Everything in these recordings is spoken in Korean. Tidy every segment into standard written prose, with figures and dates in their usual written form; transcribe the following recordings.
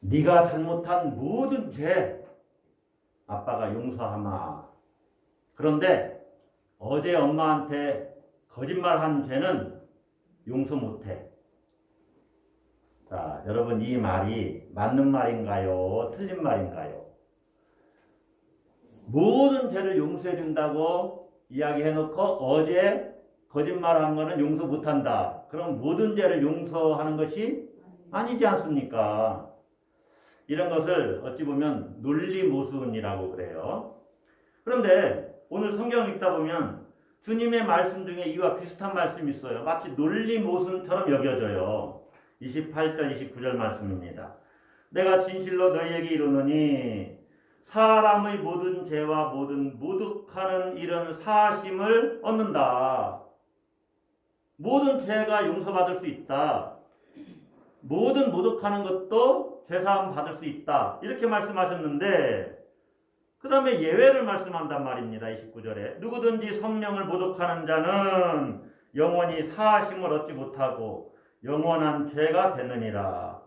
네가 잘못한 모든 죄 아빠가 용서하마. 그런데 어제 엄마한테 거짓말한 죄는 용서 못해. 자, 여러분 이 말이 맞는 말인가요? 틀린 말인가요? 모든 죄를 용서해 준다고 이야기해놓고 어제 거짓말한 거는 용서 못한다. 그럼 모든 죄를 용서하는 것이 아니지 않습니까? 이런 것을 어찌 보면 논리모순이라고 그래요. 그런데 오늘 성경을 읽다 보면 주님의 말씀 중에 이와 비슷한 말씀이 있어요. 마치 논리모순처럼 여겨져요. 28절 29절 말씀입니다. 내가 진실로 너희에게 이르노니 사람의 모든 죄와 모든 모독하는 일은 사하심을 얻는다. 모든 죄가 용서받을 수 있다. 모든 모독하는 것도 죄사함 받을 수 있다. 이렇게 말씀하셨는데 그 다음에 예외를 말씀한단 말입니다. 29절에 누구든지 성령을 모독하는 자는 영원히 사하심을 얻지 못하고 영원한 죄가 되느니라.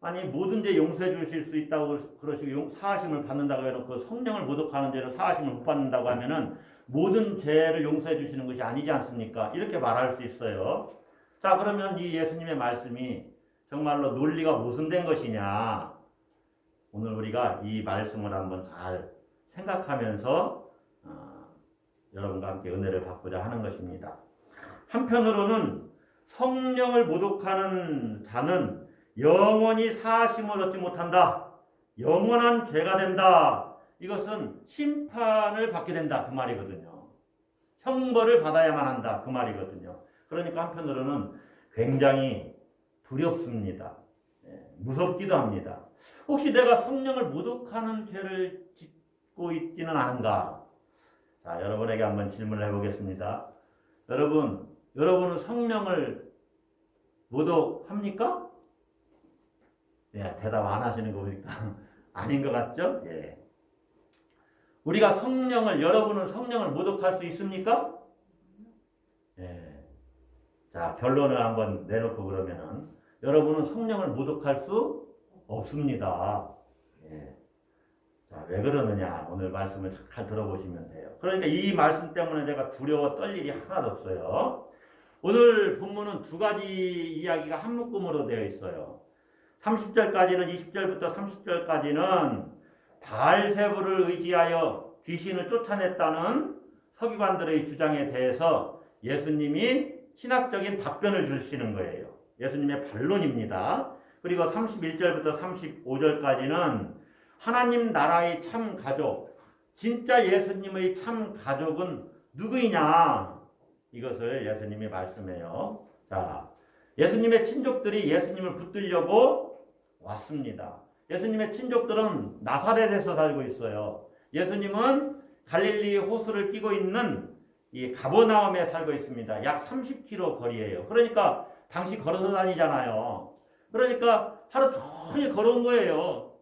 아니 모든 죄 용서해 주실 수 있다고 그러시고 사하심을 받는다고 해놓고 성령을 모독하는 죄는 사하심을 못 받는다고 하면은 모든 죄를 용서해 주시는 것이 아니지 않습니까? 이렇게 말할 수 있어요. 자, 그러면 이 예수님의 말씀이 정말로 논리가 모순된 것이냐? 오늘 우리가 이 말씀을 한번 잘 생각하면서 여러분과 함께 은혜를 받고자 하는 것입니다. 한편으로는 성령을 모독하는 자는 영원히 사하심을 얻지 못한다. 영원한 죄가 된다. 이것은 심판을 받게 된다. 그 말이거든요. 형벌을 받아야만 한다. 그 말이거든요. 그러니까 한편으로는 굉장히 두렵습니다. 무섭기도 합니다. 혹시 내가 성령을 모독하는 죄를 짓고 있지는 않은가? 자, 여러분에게 한번 질문을 해보겠습니다. 여러분은 성령을 모독합니까? 예, 대답 안 하시는 거 보니까 아닌 것 같죠? 예. 우리가 여러분은 성령을 모독할 수 있습니까? 예. 자, 결론을 한번 내놓고 그러면은 여러분은 성령을 모독할 수 없습니다. 예. 자, 왜 그러느냐? 오늘 말씀을 잘 들어보시면 돼요. 그러니까 이 말씀 때문에 제가 두려워 떨 일이 하나도 없어요. 오늘 본문은 두 가지 이야기가 한 묶음으로 되어 있어요. 30절까지는 20절부터 30절까지는 바알세불을 의지하여 귀신을 쫓아냈다는 서기관들의 주장에 대해서 예수님이 신학적인 답변을 주시는 거예요. 예수님의 반론입니다. 그리고 31절부터 35절까지는 하나님 나라의 참 가족, 진짜 예수님의 참 가족은 누구이냐? 이것을 예수님이 말씀해요. 자, 예수님의 친족들이 예수님을 붙들려고 왔습니다. 예수님의 친족들은 나사렛에서 살고 있어요. 예수님은 갈릴리 호수를 끼고 있는 이 가버나움에 살고 있습니다. 약 30km 거리예요. 그러니까 당시 걸어서 다니잖아요. 그러니까 하루 종일 걸어온 거예요.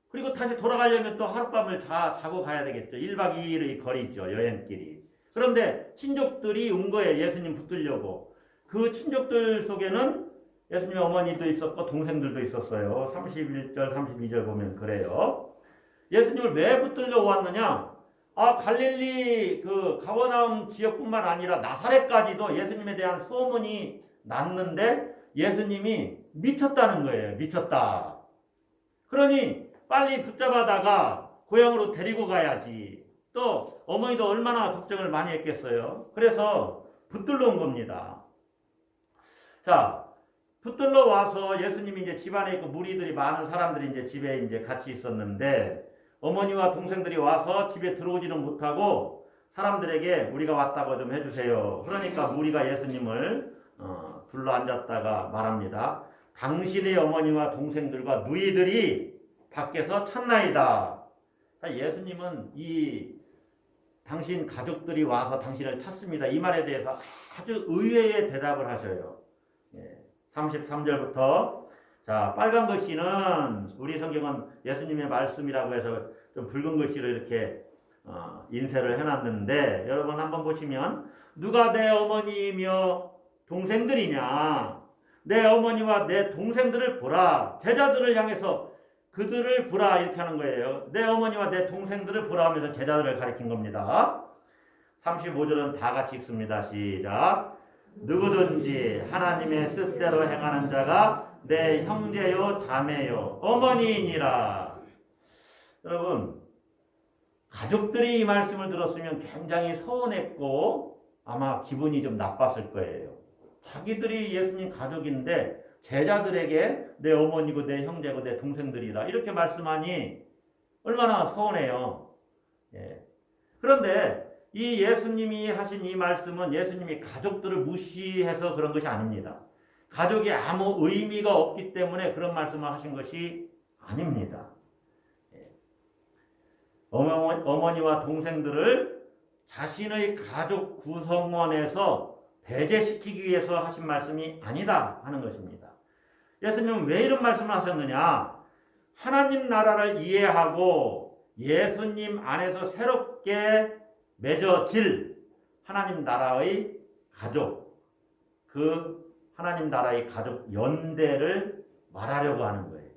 그리고 다시 돌아가려면 또 하룻밤을 자고 가야 되겠죠. 1박 2일의 거리죠. 여행길이. 그런데 친족들이 온 거예요. 예수님 붙들려고. 그 친족들 속에는 예수님의 어머니도 있었고 동생들도 있었어요. 31절, 32절 보면 그래요. 예수님을 왜 붙들려고 왔느냐? 갈릴리 그 가버나움 지역뿐만 아니라 나사렛까지도 예수님에 대한 소문이 났는데 예수님이 미쳤다는 거예요. 미쳤다. 그러니 빨리 붙잡아다가 고향으로 데리고 가야지. 또 어머니도 얼마나 걱정을 많이 했겠어요. 그래서 붙들러 온 겁니다. 자, 붙들러 와서 예수님이 이제 집안에 있고 무리들이 많은 사람들이 이제 집에 이제 같이 있었는데 어머니와 동생들이 와서 집에 들어오지는 못하고 사람들에게 우리가 왔다고 좀 해주세요. 그러니까 무리가 예수님을 둘러 앉았다가 말합니다. 당신의 어머니와 동생들과 누이들이 밖에서 찾나이다. 예수님은 당신 가족들이 와서 당신을 찾습니다. 이 말에 대해서 아주 의외의 대답을 하셔요. 33절부터 자, 빨간 글씨는 우리 성경은 예수님의 말씀이라고 해서 좀 붉은 글씨로 이렇게 인쇄를 해놨는데 여러분 한번 보시면 누가 내 어머니이며 동생들이냐? 내 어머니와 내 동생들을 보라. 제자들을 향해서 그들을 보라 이렇게 하는 거예요. 내 어머니와 내 동생들을 보라 하면서 제자들을 가리킨 겁니다. 35절은 다 같이 읽습니다. 시작. 누구든지 하나님의 뜻대로 행하는 자가 내 형제요 자매요 어머니이니라. 여러분, 가족들이 이 말씀을 들었으면 굉장히 서운했고 아마 기분이 좀 나빴을 거예요. 자기들이 예수님 가족인데 제자들에게 내 어머니고 내 형제고 내 동생들이라 이렇게 말씀하니 얼마나 서운해요. 예. 그런데 이 예수님이 하신 이 말씀은 예수님이 가족들을 무시해서 그런 것이 아닙니다. 가족이 아무 의미가 없기 때문에 그런 말씀을 하신 것이 아닙니다. 어머니와 동생들을 자신의 가족 구성원에서 배제시키기 위해서 하신 말씀이 아니다 하는 것입니다. 예수님은 왜 이런 말씀을 하셨느냐? 하나님 나라를 이해하고 예수님 안에서 새롭게 맺어질 하나님 나라의 가족, 그 하나님 나라의 가족 연대를 말하려고 하는 거예요.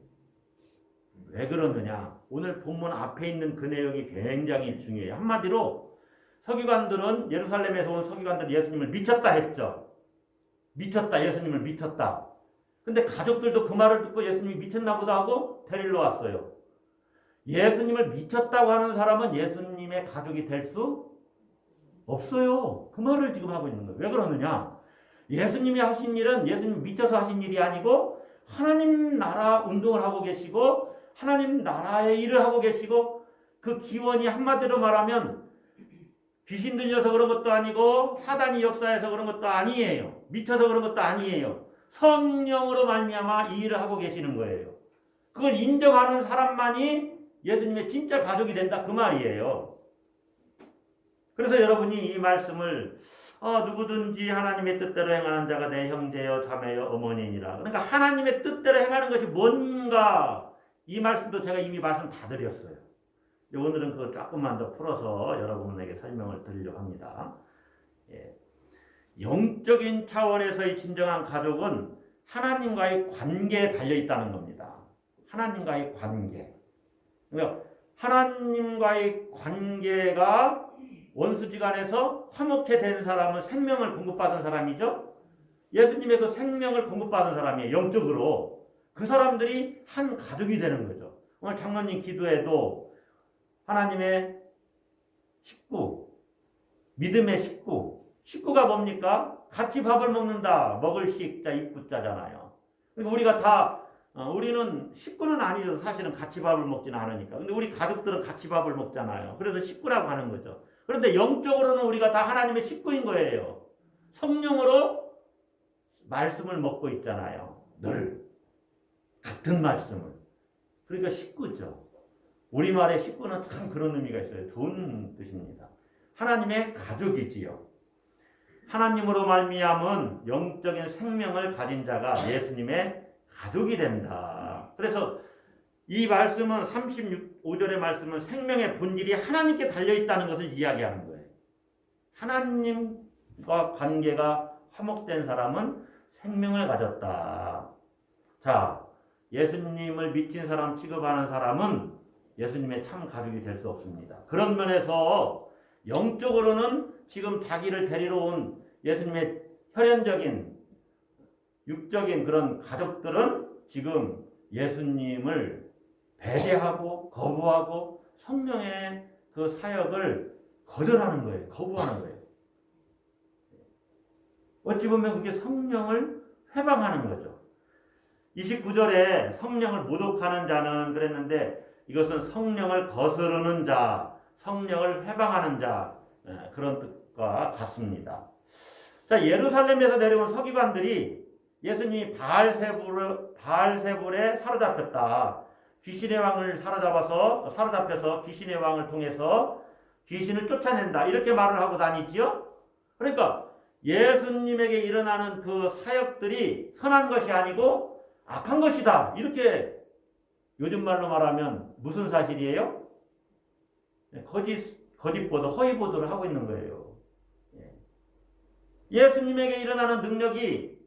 왜 그러느냐? 오늘 본문 앞에 있는 그 내용이 굉장히 중요해요. 한마디로 서기관들은 예루살렘에서 온 서기관들은 예수님을 미쳤다 했죠. 미쳤다, 예수님을 미쳤다. 근데 가족들도 그 말을 듣고 예수님이 미쳤나 보다 하고 데리러 왔어요. 예수님을 미쳤다고 하는 사람은 예수님의 가족이 될 수 없어요. 그 말을 지금 하고 있는 거예요. 왜 그러느냐? 예수님이 하신 일은 예수님 미쳐서 하신 일이 아니고 하나님 나라 운동을 하고 계시고 하나님 나라의 일을 하고 계시고 그 기원이 한마디로 말하면 귀신 들려서 그런 것도 아니고 사단이 역사해서 그런 것도 아니에요. 미쳐서 그런 것도 아니에요. 성령으로 말미암아 이 일을 하고 계시는 거예요. 그걸 인정하는 사람만이 예수님의 진짜 가족이 된다 그 말이에요. 그래서 여러분이 이 말씀을 누구든지 하나님의 뜻대로 행하는 자가 내 형제여 자매여 어머니니라. 그러니까 하나님의 뜻대로 행하는 것이 뭔가 이 말씀도 제가 이미 말씀 다 드렸어요. 오늘은 그거 조금만 더 풀어서 여러분에게 설명을 드리려고 합니다. 예. 영적인 차원에서의 진정한 가족은 하나님과의 관계에 달려있다는 겁니다. 하나님과의 관계. 그러니까 하나님과의 관계가 원수지간에서 화목해 된 사람은 생명을 공급받은 사람이죠. 예수님의 그 생명을 공급받은 사람이에요. 영적으로. 그 사람들이 한 가족이 되는 거죠. 오늘 장로님 기도에도 하나님의 식구, 믿음의 식구가 뭡니까? 같이 밥을 먹는다. 먹을 식자, 입구자잖아요. 그러니까 우리가 다 우리는 식구는 아니죠. 사실은 같이 밥을 먹지는 않으니까. 근데 우리 가족들은 같이 밥을 먹잖아요. 그래서 식구라고 하는 거죠. 그런데 영적으로는 우리가 다 하나님의 식구인 거예요. 성령으로 말씀을 먹고 있잖아요. 늘 같은 말씀을. 그러니까 식구죠. 우리말의 식구는 참 그런 의미가 있어요. 좋은 뜻입니다. 하나님의 가족이지요. 하나님으로 말미암은 영적인 생명을 가진 자가 예수님의 가족이 된다. 그래서 이 말씀은 35절의 말씀은 생명의 본질이 하나님께 달려있다는 것을 이야기하는 거예요. 하나님과 관계가 화목된 사람은 생명을 가졌다. 자, 예수님을 미친 사람 취급하는 사람은 예수님의 참 가족이 될 수 없습니다. 그런 면에서 영적으로는 지금 자기를 데리러 온 예수님의 혈연적인 육적인 그런 가족들은 지금 예수님을 배제하고 거부하고 성령의 그 사역을 거절하는 거예요. 거부하는 거예요. 어찌 보면 그게 성령을 회방하는 거죠. 29절에 성령을 모독하는 자는 그랬는데 이것은 성령을 거스르는 자, 성령을 회방하는 자 그런 뜻과 같습니다. 자, 예루살렘에서 내려온 서기관들이 예수님이 바알세불에 사로잡혔다. 귀신의 왕을 사로잡혀서 귀신의 왕을 통해서 귀신을 쫓아낸다. 이렇게 말을 하고 다니지요. 그러니까 예수님에게 일어나는 그 사역들이 선한 것이 아니고 악한 것이다. 이렇게 요즘 말로 말하면 무슨 사실이에요? 거짓 보도, 허위 보도를 하고 있는 거예요. 예수님에게 일어나는 능력이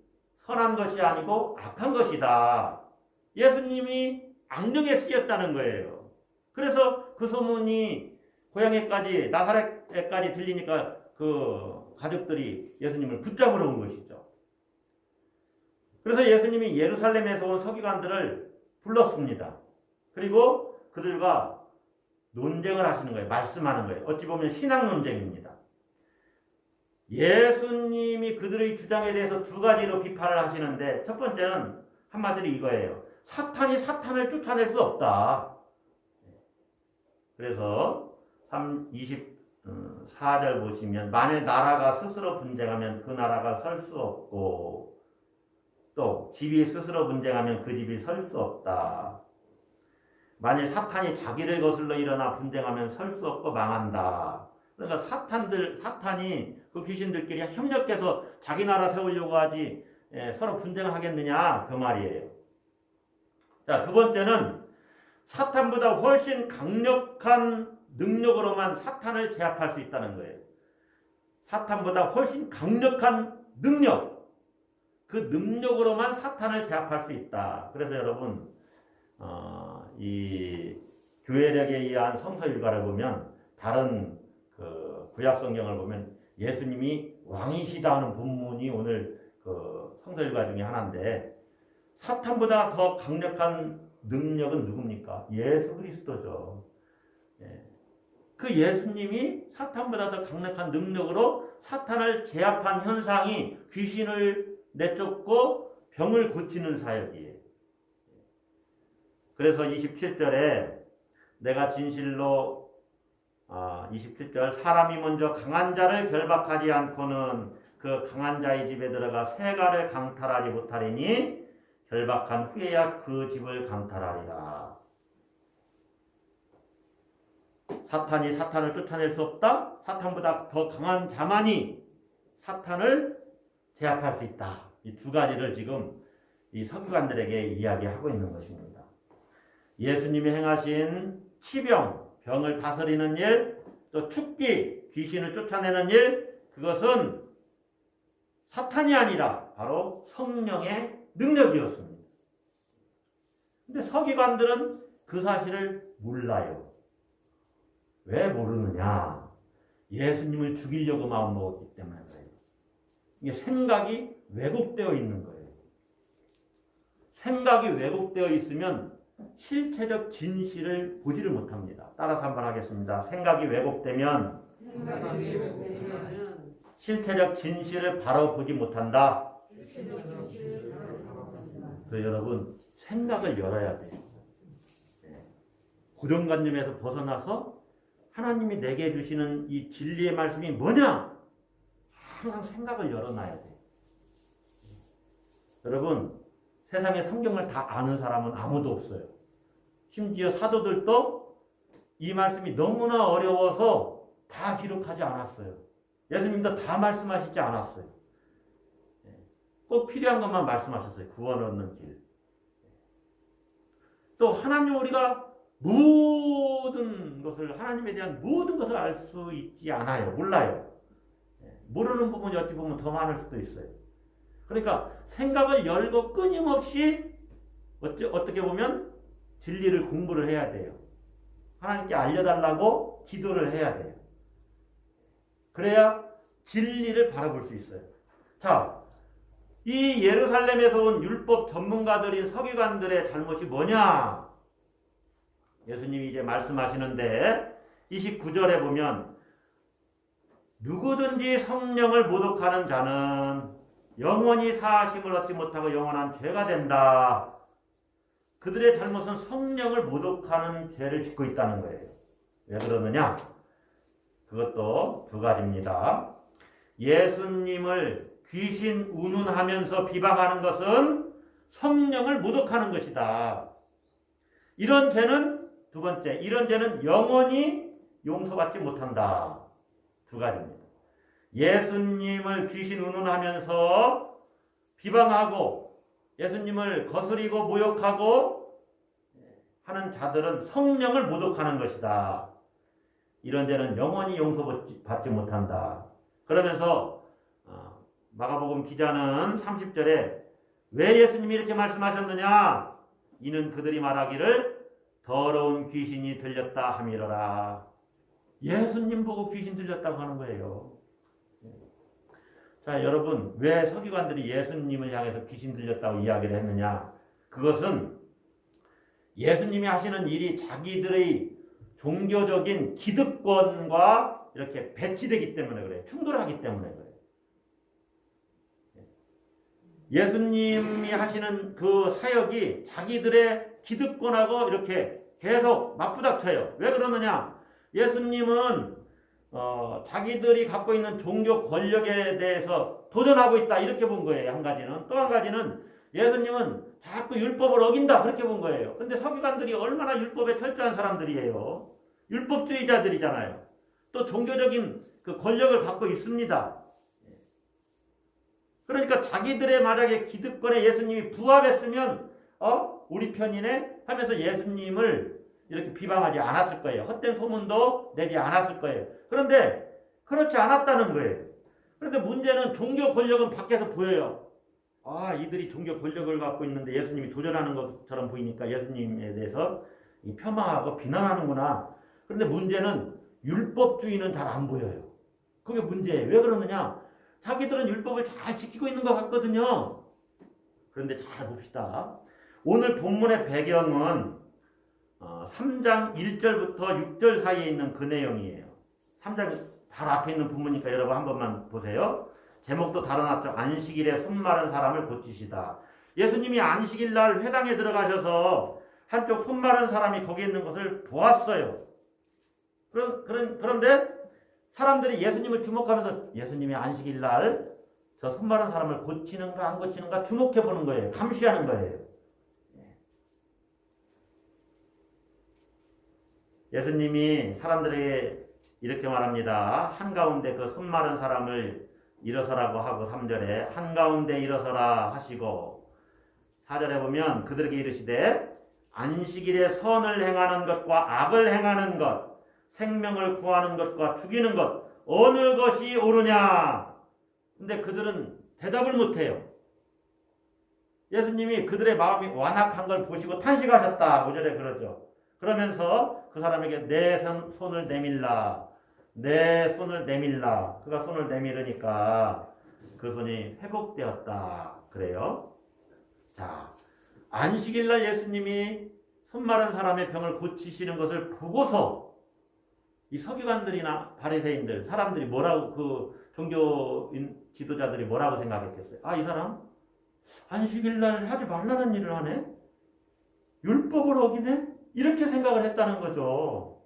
선한 것이 아니고 악한 것이다. 예수님이 악령에 쓰였다는 거예요. 그래서 그 소문이 고향에까지 나사렛에까지 들리니까 그 가족들이 예수님을 붙잡으러 온 것이죠. 그래서 예수님이 예루살렘에서 온 서기관들을 불렀습니다. 그리고 그들과 논쟁을 하시는 거예요. 말씀하는 거예요. 어찌 보면 신학 논쟁입니다. 예수님이 그들의 주장에 대해서 두 가지로 비판을 하시는데 첫 번째는 한마디로 이거예요. 사탄이 사탄을 쫓아낼 수 없다. 그래서 24절 보시면 만일 나라가 스스로 분쟁하면 그 나라가 설 수 없고 또 집이 스스로 분쟁하면 그 집이 설 수 없다. 만일 사탄이 자기를 거슬러 일어나 분쟁하면 설 수 없고 망한다. 그러니까 사탄이 그 귀신들끼리 협력해서 자기 나라 세우려고 하지 서로 분쟁하겠느냐 그 말이에요. 자, 두 번째는 사탄보다 훨씬 강력한 능력으로만 사탄을 제압할 수 있다는 거예요. 사탄보다 훨씬 강력한 능력, 그 능력으로만 사탄을 제압할 수 있다. 그래서 여러분 이 교회력에 의한 성서 일가를 보면 다른 그 구약 성경을 보면 예수님이 왕이시다 하는 본문이 오늘 그 성서 일가 중에 하나인데 사탄보다 더 강력한 능력은 누굽니까? 예수 그리스도죠. 그 예수님이 사탄보다 더 강력한 능력으로 사탄을 제압한 현상이 귀신을 내쫓고 병을 고치는 사역이에요. 그래서 27절에 내가 진실로 27절 사람이 먼저 강한 자를 결박하지 않고는 그 강한 자의 집에 들어가 세가를 강탈하지 못하리니 결박한 후에야 그 집을 강탈하리라. 사탄이 사탄을 쫓아낼 수 없다. 사탄보다 더 강한 자만이 사탄을 제압할 수 있다. 이 두 가지를 지금 이 서기관들에게 이야기하고 있는 것입니다. 예수님이 행하신 치병, 병을 다스리는 일, 또 축기, 귀신을 쫓아내는 일, 그것은 사탄이 아니라 바로 성령의 능력이었습니다. 근데 서기관들은 그 사실을 몰라요. 왜 모르느냐? 예수님을 죽이려고 마음먹었기 때문에 그래요. 이게 생각이 왜곡되어 있는 거예요. 생각이 왜곡되어 있으면 실체적 진실을 보지를 못합니다. 따라서 한번 하겠습니다. 생각이 왜곡되면 실체적 진실을 바로 보지 못한다. 그래서 여러분 생각을 열어야 돼요. 고정관념에서 벗어나서 하나님이 내게 주시는 이 진리의 말씀이 뭐냐? 항상 생각을 열어놔야 돼요. 여러분 세상에 성경을 다 아는 사람은 아무도 없어요. 심지어 사도들도 이 말씀이 너무나 어려워서 다 기록하지 않았어요. 예수님도 다 말씀하시지 않았어요. 꼭 필요한 것만 말씀하셨어요. 구원 얻는 길. 또 하나님 우리가 모든 것을 하나님에 대한 모든 것을 알 수 있지 않아요. 몰라요. 모르는 부분이 어찌 보면 더 많을 수도 있어요. 그러니까 생각을 열고 끊임없이 어떻게 보면 진리를 공부를 해야 돼요. 하나님께 알려달라고 기도를 해야 돼요. 그래야 진리를 바라볼 수 있어요. 자, 이 예루살렘에서 온 율법 전문가들인 서기관들의 잘못이 뭐냐? 예수님이 이제 말씀하시는데 29절에 보면 누구든지 성령을 모독하는 자는 영원히 사하심을 얻지 못하고 영원한 죄가 된다. 그들의 잘못은 성령을 모독하는 죄를 짓고 있다는 거예요. 왜 그러느냐? 그것도 두 가지입니다. 예수님을 귀신 운운하면서 비방하는 것은 성령을 모독하는 것이다. 이런 죄는 두 번째, 이런 죄는 영원히 용서받지 못한다. 두 가지입니다. 예수님을 귀신 운운하면서 비방하고 예수님을 거스리고 모욕하고 하는 자들은 성령을 모독하는 것이다. 이런 죄는 영원히 용서받지 못한다. 그러면서 마가복음 기자는 30절에 왜 예수님이 이렇게 말씀하셨느냐? 이는 그들이 말하기를 더러운 귀신이 들렸다 함이로라. 예수님 보고 귀신 들렸다고 하는 거예요. 자, 여러분, 왜 서기관들이 예수님을 향해서 귀신 들렸다고 이야기를 했느냐? 그것은 예수님이 하시는 일이 자기들의 종교적인 기득권과 이렇게 배치되기 때문에 그래요. 충돌하기 때문에 그래요. 예수님이 하시는 그 사역이 자기들의 기득권하고 이렇게 계속 맞부닥쳐요. 왜 그러느냐? 예수님은 자기들이 갖고 있는 종교 권력에 대해서 도전하고 있다 이렇게 본 거예요. 한 가지는. 또 한 가지는 예수님은 자꾸 율법을 어긴다 그렇게 본 거예요. 근데 서기관들이 얼마나 율법에 철저한 사람들이에요. 율법주의자들이잖아요. 또 종교적인 그 권력을 갖고 있습니다. 그러니까 자기들의 만약에 기득권에 예수님이 부합했으면 우리 편이네 하면서 예수님을 이렇게 비방하지 않았을 거예요. 헛된 소문도 내지 않았을 거예요. 그런데 그렇지 않았다는 거예요. 그런데 문제는 종교 권력은 밖에서 보여요. 이들이 종교 권력을 갖고 있는데 예수님이 도전하는 것처럼 보이니까 예수님에 대해서 폄하하고 비난하는구나. 그런데 문제는 율법주의는 잘 안 보여요. 그게 문제예요. 왜 그러느냐? 자기들은 율법을 잘 지키고 있는 것 같거든요. 그런데 잘 봅시다. 오늘 본문의 배경은 3장 1절부터 6절 사이에 있는 그 내용이에요. 3장 바로 앞에 있는 본문이니까 여러분 한 번만 보세요. 제목도 달아놨죠. 안식일에 손 마른 사람을 고치시다. 예수님이 안식일 날 회당에 들어가셔서 한쪽 손 마른 사람이 거기 있는 것을 보았어요. 그런데 사람들이 예수님을 주목하면서 예수님이 안식일 날 저 손 마른 사람을 고치는가 안 고치는가 주목해 보는 거예요. 감시하는 거예요. 예수님이 사람들에게 이렇게 말합니다. 한가운데 그 손 마른 사람을 일어서라고 하고 3절에 한가운데 일어서라 하시고 4절에 보면 그들에게 이르시되 안식일에 선을 행하는 것과 악을 행하는 것 생명을 구하는 것과 죽이는 것 어느 것이 옳으냐? 근데 그들은 대답을 못해요. 예수님이 그들의 마음이 완악한 걸 보시고 탄식하셨다. 5절에 그러죠. 그러면서 그 사람에게 내 손을 내밀라. 내 손을 내밀라. 그가 손을 내밀으니까 그 손이 회복되었다. 그래요. 자, 안식일날 예수님이 손 마른 사람의 병을 고치시는 것을 보고서 이 서기관들이나 바리새인들 사람들이 뭐라고 그 종교인 지도자들이 뭐라고 생각했겠어요? 이 사람 안식일날 하지 말라는 일을 하네? 율법을 어기네? 이렇게 생각을 했다는 거죠.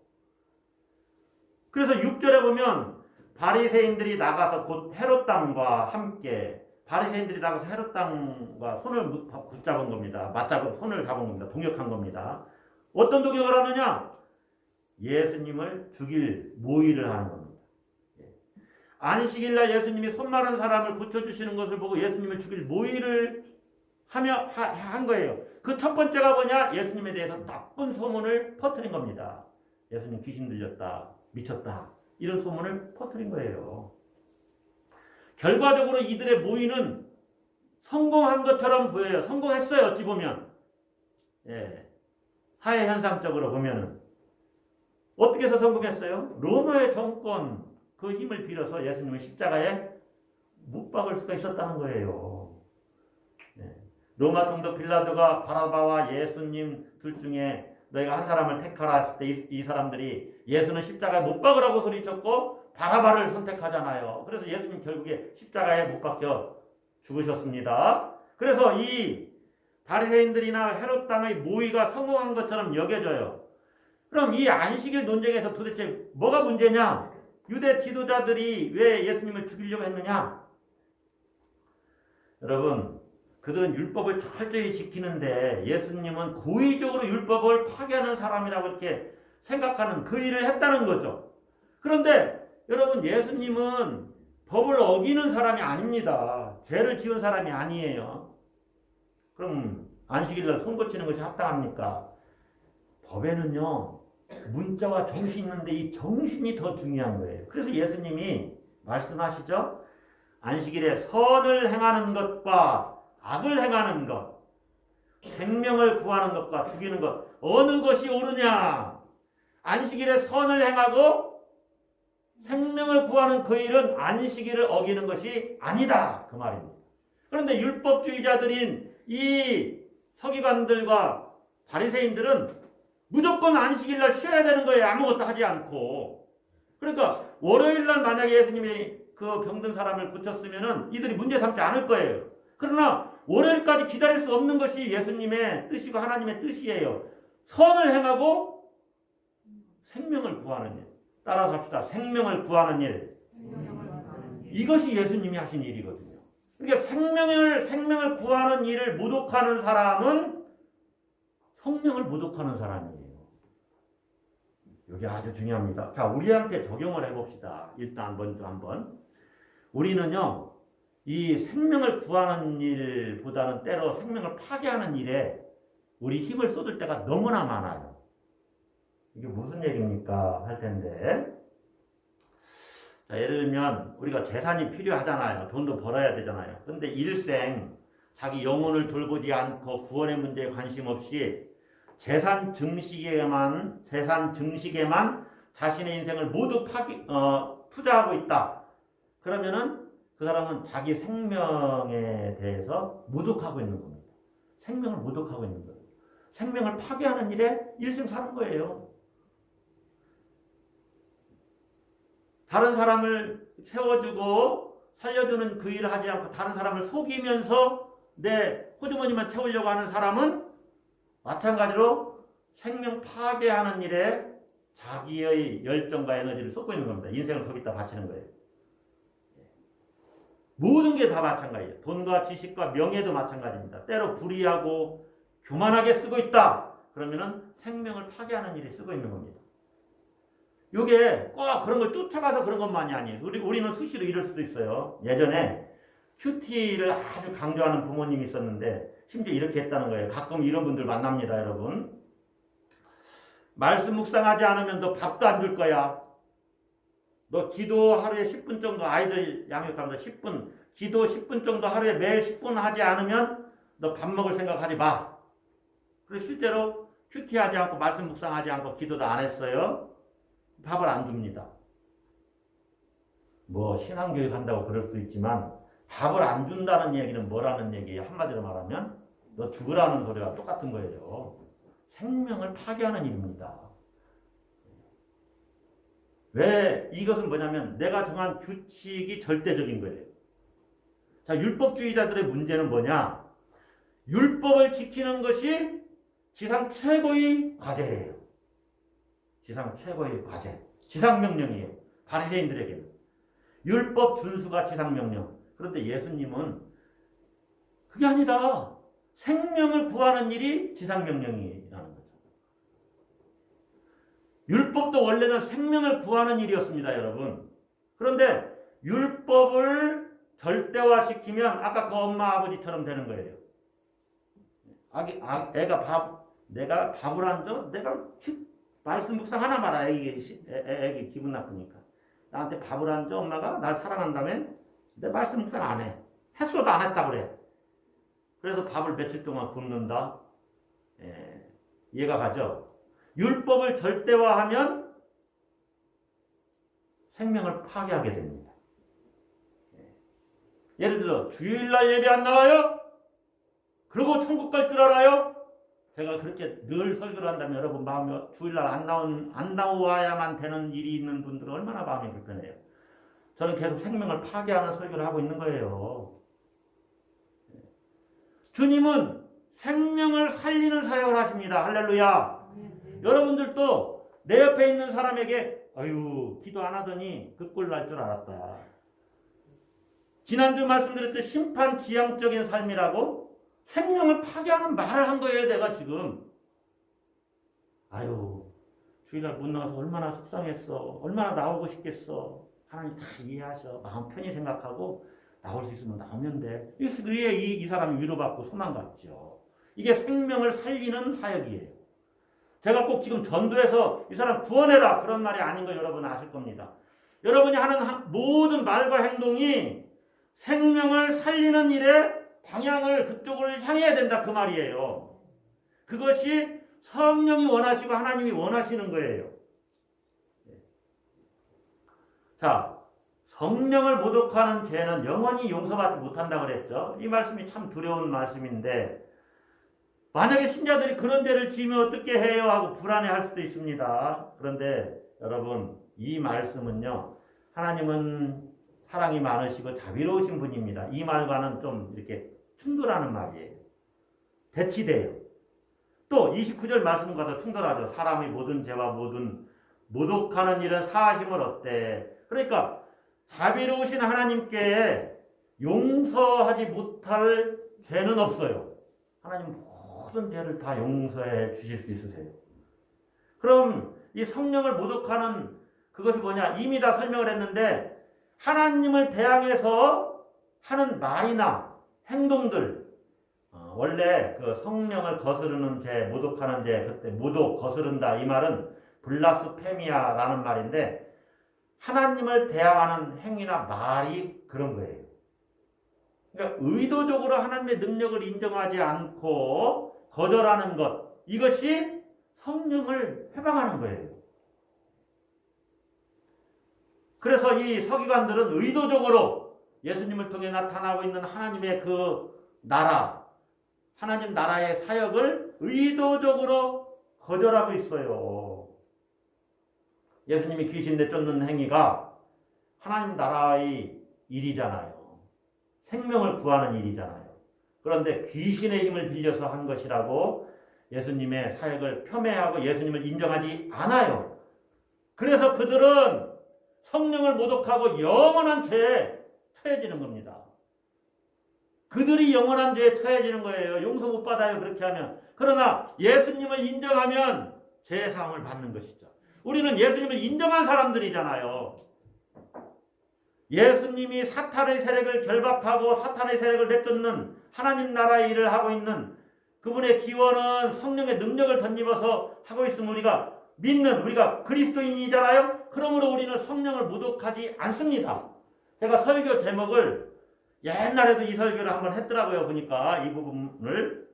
그래서 6절에 보면 바리새인들이 나가서 곧 헤롯 당과 함께 바리새인들이 나가서 헤롯 당과 손을 붙잡은 겁니다. 손을 잡은 겁니다. 동역한 겁니다. 어떤 동역을 하느냐? 예수님을 죽일 모의를 하는 겁니다. 안식일날 예수님이 손 마른 사람을 고쳐주시는 것을 보고 예수님을 죽일 모의를 한 거예요. 그 첫 번째가 뭐냐? 예수님에 대해서 나쁜 소문을 퍼뜨린 겁니다. 예수님 귀신 들렸다, 미쳤다 이런 소문을 퍼뜨린 거예요. 결과적으로 이들의 모의는 성공한 것처럼 보여요. 성공했어요. 어찌 보면 사회 현상적으로 보면은 어떻게 해서 성공했어요? 로마의 정권 그 힘을 빌어서 예수님을 십자가에 못 박을 수가 있었다는 거예요. 로마 총독 빌라도가 바라바와 예수님 둘 중에 너희가 한 사람을 택하라 했을 때 이 사람들이 예수는 십자가에 못 박으라고 소리쳤고 바라바를 선택하잖아요. 그래서 예수님 결국에 십자가에 못 박혀 죽으셨습니다. 그래서 이 바리새인들이나 헤롯 당의 모의가 성공한 것처럼 여겨져요. 그럼 이 안식일 논쟁에서 도대체 뭐가 문제냐? 유대 지도자들이 왜 예수님을 죽이려고 했느냐? 여러분, 그들은 율법을 철저히 지키는데 예수님은 고의적으로 율법을 파괴하는 사람이라고 이렇게 생각하는 그 일을 했다는 거죠. 그런데 여러분, 예수님은 법을 어기는 사람이 아닙니다. 죄를 지은 사람이 아니에요. 그럼 안식일날 손 고치는 것이 합당합니까? 법에는요, 문자와 정신이 있는데 이 정신이 더 중요한 거예요. 그래서 예수님이 말씀하시죠. 안식일에 선을 행하는 것과 악을 행하는 것, 생명을 구하는 것과 죽이는 것, 어느 것이 옳으냐? 안식일에 선을 행하고 생명을 구하는 그 일은 안식일을 어기는 것이 아니다. 그 말입니다. 그런데 율법주의자들인 이 서기관들과 바리새인들은 무조건 안식일날 쉬어야 되는 거예요. 아무것도 하지 않고. 그러니까 월요일날 만약에 예수님이 그 병든 사람을 고쳤으면은 이들이 문제 삼지 않을 거예요. 그러나 월요일까지 기다릴 수 없는 것이 예수님의 뜻이고 하나님의 뜻이에요. 선을 행하고 생명을 구하는 일. 따라서 합시다. 생명을 구하는 일. 이것이 예수님이 하신 일이거든요. 그러니까 생명을 구하는 일을 모독하는 사람은 성령을 모독하는 사람이에요. 여기 아주 중요합니다. 자, 우리한테 적용을 해봅시다. 일단 먼저 한번. 우리는요, 이 생명을 구하는 일보다는 때로 생명을 파괴하는 일에 우리 힘을 쏟을 때가 너무나 많아요. 이게 무슨 얘기입니까? 할 텐데. 자, 예를 들면 우리가 재산이 필요하잖아요. 돈도 벌어야 되잖아요. 근데 일생 자기 영혼을 돌보지 않고 구원의 문제에 관심 없이 재산 증식에만 자신의 인생을 모두 투자하고 있다. 그러면은 그 사람은 자기 생명에 대해서 모독하고 있는 겁니다. 생명을 모독하고 있는 거예요. 생명을 파괴하는 일에 일생 사는 거예요. 다른 사람을 세워주고 살려주는 그 일을 하지 않고 다른 사람을 속이면서 내 호주머니만 채우려고 하는 사람은 마찬가지로 생명 파괴하는 일에 자기의 열정과 에너지를 쏟고 있는 겁니다. 인생을 거기다 바치는 거예요. 모든 게 다 마찬가지예요. 돈과 지식과 명예도 마찬가지입니다. 때로 불의하고 교만하게 쓰고 있다. 그러면은 생명을 파괴하는 일에 쓰고 있는 겁니다. 이게 꼭 그런 걸 쫓아가서 그런 것만이 아니에요. 우리는 수시로 이럴 수도 있어요. 예전에 큐티를 아주 강조하는 부모님이 있었는데 심지어 이렇게 했다는 거예요. 가끔 이런 분들 만납니다, 여러분. 말씀 묵상하지 않으면 너 밥도 안 줄 거야. 너 기도 하루에 10분 정도 아이들 양육하면서 10분, 기도 10분 정도 하루에 매일 10분 하지 않으면 너 밥 먹을 생각하지 마. 그래서 실제로 큐티하지 않고 말씀 묵상하지 않고 기도도 안 했어요. 밥을 안 줍니다. 뭐 신앙교육 한다고 그럴 수 있지만 밥을 안 준다는 얘기는 뭐라는 얘기예요? 한마디로 말하면 너 죽으라는 소리와 똑같은 거예요. 생명을 파괴하는 일입니다. 왜? 이것은 뭐냐면 내가 정한 규칙이 절대적인 거예요. 자, 율법주의자들의 문제는 뭐냐? 율법을 지키는 것이 지상 최고의 과제예요. 지상 최고의 과제. 지상명령이에요. 바리새인들에게는. 율법 준수가 지상명령. 그런데 예수님은 그게 아니다. 생명을 구하는 일이 지상명령이라는 거죠. 율법도 원래는 생명을 구하는 일이었습니다, 여러분. 그런데 율법을 절대화시키면 아까 그 엄마 아버지처럼 되는 거예요. 내가 밥을 안 줘? 내가 말씀 묵상 하나 말아. 애기 기분 나쁘니까. 나한테 밥을 안 줘? 엄마가 날 사랑한다며? 내 말씀 묵상 안 해. 했어도 안 했다 그래. 그래서 밥을 며칠 동안 굶는다. 이해가 가죠? 율법을 절대화하면 생명을 파괴하게 됩니다. 예를 들어 주일날 예배 안 나와요? 그리고 천국 갈 줄 알아요? 제가 그렇게 늘 설교를 한다면 여러분 마음이 주일날 안 나와야만 되는 일이 있는 분들은 얼마나 마음이 불편해요. 저는 계속 생명을 파괴하는 설교를 하고 있는 거예요. 주님은 생명을 살리는 사역을 하십니다. 할렐루야. 여러분들도 내 옆에 있는 사람에게 아유 기도 안 하더니 그 꼴 날 줄 알았다. 지난주 말씀드렸듯이 심판지향적인 삶이라고 생명을 파괴하는 말을 한 거예요. 내가 지금. 아유 주일날 못 나와서 얼마나 속상했어. 얼마나 나오고 싶겠어. 하나님 다 이해하셔. 마음 편히 생각하고 나올 수 있으면 나오면 돼. 그래서 이 사람이 위로받고 소망받죠. 이게 생명을 살리는 사역이에요. 제가 꼭 지금 전도해서 이 사람 구원해라 그런 말이 아닌 거 여러분 아실 겁니다. 여러분이 하는 모든 말과 행동이 생명을 살리는 일에 방향을 그쪽을 향해야 된다 그 말이에요. 그것이 성령이 원하시고 하나님이 원하시는 거예요. 자, 성령을 모독하는 죄는 영원히 용서받지 못한다고 그랬죠. 이 말씀이 참 두려운 말씀인데 만약에 신자들이 그런 죄를 지으면 어떻게 해요? 하고 불안해할 수도 있습니다. 그런데 여러분 이 말씀은요. 하나님은 사랑이 많으시고 자비로우신 분입니다. 이 말과는 좀 이렇게 충돌하는 말이에요. 대치돼요. 또 29절 말씀과 더 충돌하죠. 사람이 모든 죄와 모든 모독하는 일은 사하심을 얻되. 그러니까 자비로우신 하나님께 용서하지 못할 죄는 없어요. 하나님 모든 죄를 다 용서해 주실 수 있으세요. 그럼 이 성령을 모독하는 그것이 뭐냐? 이미 다 설명을 했는데 하나님을 대항해서 하는 말이나 행동들, 원래 그 성령을 거스르는 죄, 모독하는 죄, 그때 모독, 거스른다 이 말은 블라스페미아라는 말인데 하나님을 대항하는 행위나 말이 그런 거예요. 그러니까 의도적으로 하나님의 능력을 인정하지 않고 거절하는 것, 이것이 성령을 해방하는 거예요. 그래서 이 서기관들은 의도적으로 예수님을 통해 나타나고 있는 하나님의 그 나라, 하나님 나라의 사역을 의도적으로 거절하고 있어요. 예수님이 귀신 내쫓는 행위가 하나님 나라의 일이잖아요. 생명을 구하는 일이잖아요. 그런데 귀신의 힘을 빌려서 한 것이라고 예수님의 사역을 폄훼하고 예수님을 인정하지 않아요. 그래서 그들은 성령을 모독하고 영원한 죄에 처해지는 겁니다. 그들이 영원한 죄에 처해지는 거예요. 용서 못 받아요. 그렇게 하면. 그러나 예수님을 인정하면 죄의 사함을 받는 것이죠. 우리는 예수님을 인정한 사람들이잖아요. 예수님이 사탄의 세력을 결박하고 사탄의 세력을 내쫓는 하나님 나라의 일을 하고 있는 그분의 기원은 성령의 능력을 덧입어서 하고 있음을 우리가 믿는 우리가 그리스도인이잖아요. 그러므로 우리는 성령을 모독하지 않습니다. 제가 설교 제목을 옛날에도 이 설교를 한번 했더라고요. 보니까 이 부분을.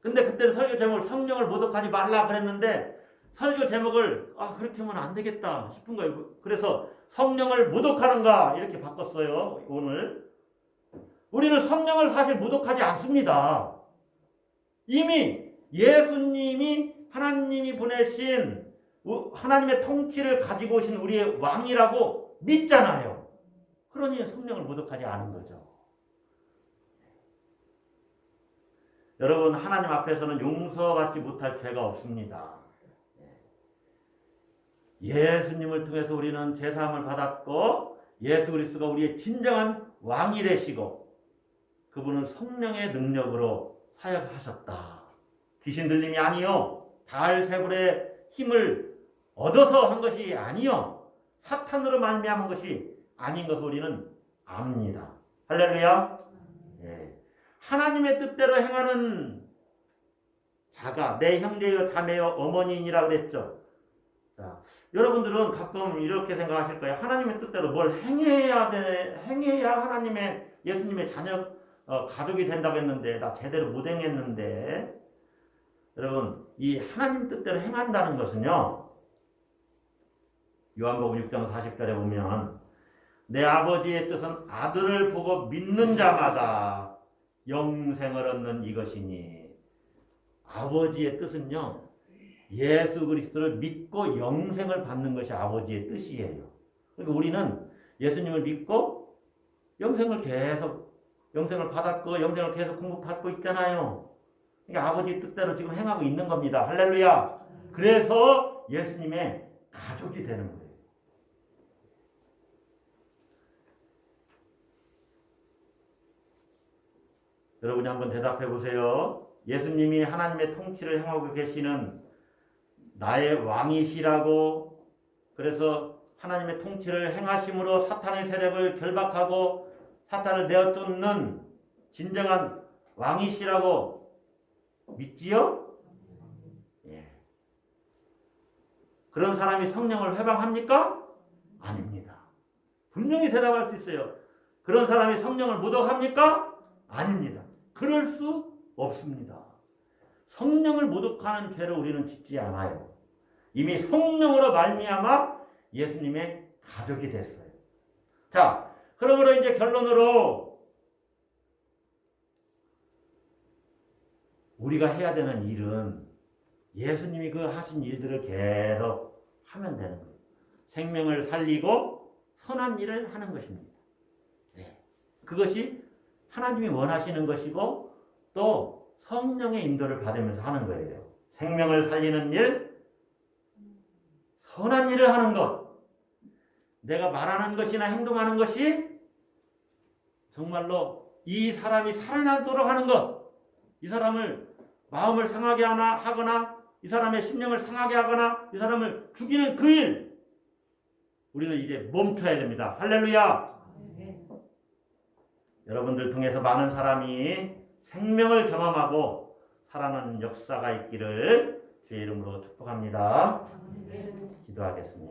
근데 그때는 설교 제목을 성령을 모독하지 말라 그랬는데 설교 제목을 그렇게 하면 안 되겠다 싶은 거예요. 그래서 성령을 모독하는가 이렇게 바꿨어요. 오늘. 우리는 성령을 사실 모독하지 않습니다. 이미 예수님이 하나님이 보내신 하나님의 통치를 가지고 오신 우리의 왕이라고 믿잖아요. 그러니 성령을 모독하지 않은 거죠. 여러분 하나님 앞에서는 용서받지 못할 죄가 없습니다. 예수님을 통해서 우리는 제사함을 받았고 예수 그리스도가 우리의 진정한 왕이 되시고 그분은 성령의 능력으로 사역하셨다. 귀신 들림이 아니요. 바알세불의 힘을 얻어서 한 것이 아니요. 사탄으로 말미암은 것이 아닌 것을 우리는 압니다. 할렐루야. 하나님의 뜻대로 행하는 자가 내 형제여 자매여 어머니이니라 그랬죠. 자, 여러분들은 가끔 이렇게 생각하실 거예요. 하나님의 뜻대로 뭘 행해야 하나님의 예수님의 자녀 가족이 된다고 했는데 나 제대로 못 행했는데. 여러분 이 하나님 뜻대로 행한다는 것은요. 요한복음 6장 40절에 보면 내 아버지의 뜻은 아들을 보고 믿는 자마다 영생을 얻는 이것이니. 아버지의 뜻은요. 예수 그리스도를 믿고 영생을 받는 것이 아버지의 뜻이에요. 그러니까 우리는 예수님을 믿고 영생을 받았고 영생을 계속 공급받고 있잖아요. 그러니까 아버지 뜻대로 지금 행하고 있는 겁니다. 할렐루야. 그래서 예수님의 가족이 되는 거예요. 여러분이 한번 대답해 보세요. 예수님이 하나님의 통치를 행하고 계시는 나의 왕이시라고, 그래서 하나님의 통치를 행하심으로 사탄의 세력을 결박하고 사탄을 내어쫓는 진정한 왕이시라고 믿지요? 그런 사람이 성령을 회방합니까? 아닙니다. 분명히 대답할 수 있어요. 그런 사람이 성령을 모독합니까? 아닙니다. 그럴 수 없습니다. 성령을 모독하는 죄를 우리는 짓지 않아요. 이미 성령으로 말미암아 예수님의 가족이 됐어요. 자, 그러므로 이제 결론으로 우리가 해야 되는 일은 예수님이 그 하신 일들을 계속 하면 되는 거예요. 생명을 살리고 선한 일을 하는 것입니다. 네. 그것이 하나님이 원하시는 것이고 또 성령의 인도를 받으면서 하는 거예요. 생명을 살리는 일, 선한 일을 하는 것. 내가 말하는 것이나 행동하는 것이 정말로 이 사람이 살아나도록 하는 것. 이 사람을 마음을 상하게 하거나 이 사람의 심령을 상하게 하거나 이 사람을 죽이는 그 일. 우리는 이제 멈춰야 됩니다. 할렐루야. 여러분들 통해서 많은 사람이 생명을 경험하고 살아나는 역사가 있기를 주의 이름으로 축복합니다. 기도하겠습니다.